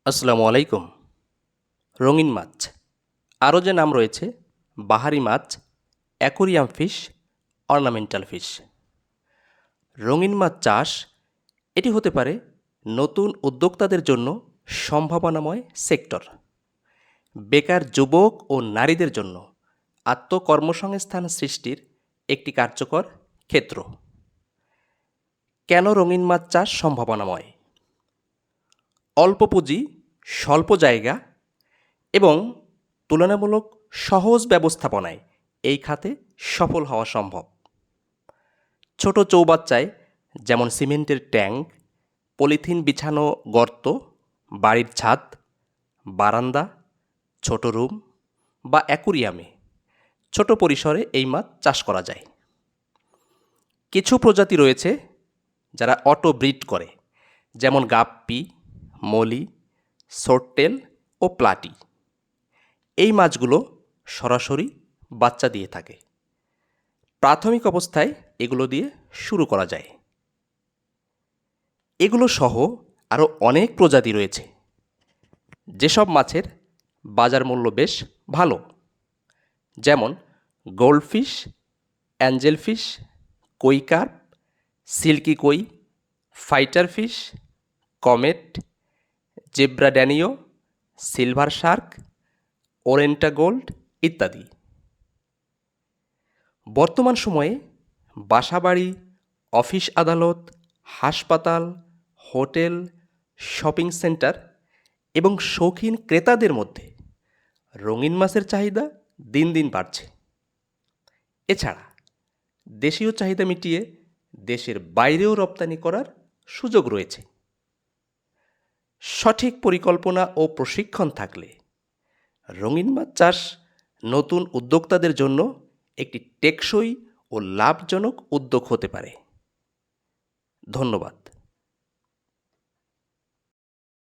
আসসালামু আলাইকুম। রঙিন মাছ আরও যে নাম রয়েছে বাহারি মাছ, অ্যাকোরিয়াম ফিশ, অর্নামেন্টাল ফিশ। রঙিন মাছ চাষ এটি হতে পারে নতুন উদ্যোক্তাদের জন্য সম্ভাবনাময় সেক্টর, বেকার যুবক ও নারীদের জন্য আত্মকর্মসংস্থান সৃষ্টির একটি কার্যকর ক্ষেত্র। কেন রঙিন মাছ চাষ সম্ভাবনাময়? অল্প পুঁজি, স্বল্প জায়গা এবং তুলনামূলক সহজ ব্যবস্থাপনায় এই খাতে সফল হওয়া সম্ভব। ছোট চৌবাচ্চায়, যেমন সিমেন্টের ট্যাঙ্ক, পলিথিন বিছানো গর্ত, বাড়ির ছাদ, বারান্দা, ছোট রুম বা অ্যাকুরিয়ামে ছোট পরিসরে এই মাছ চাষ করা যায়। কিছু প্রজাতি রয়েছে যারা অটো ব্রিড করে, যেমন গাপ্পি, মলি, সোরটেল ও প্লাটি। এই মাছগুলো সরাসরি বাচ্চা দিয়ে থাকে। প্রাথমিক অবস্থায় এগুলো দিয়ে শুরু করা যায়। এগুলো সহ আরও অনেক প্রজাতি রয়েছে যেসব মাছের বাজার মূল্য বেশ ভালো, যেমন goldfish, angel fish, koi carp, silky koi, fighter fish, comet, zebra danio, silver shark, oranda gold ইত্যাদি। বর্তমান সময়ে বাসাবাড়ি, অফিস আদালত, হাসপাতাল, হোটেল, শপিং সেন্টার এবং শৌখিন ক্রেতাদের মধ্যে রঙিন মাছের চাহিদা দিন দিন বাড়ছে। এছাড়া দেশীয় চাহিদা মিটিয়ে দেশের বাইরেও রপ্তানি করার সুযোগ রয়েছে। সঠিক পরিকল্পনা ও প্রশিক্ষণ থাকলে রঙিন মাছ চাষ নতুন উদ্যোক্তাদের জন্য একটি টেকসই ও লাভজনক উদ্যোগ হতে পারে। ধন্যবাদ।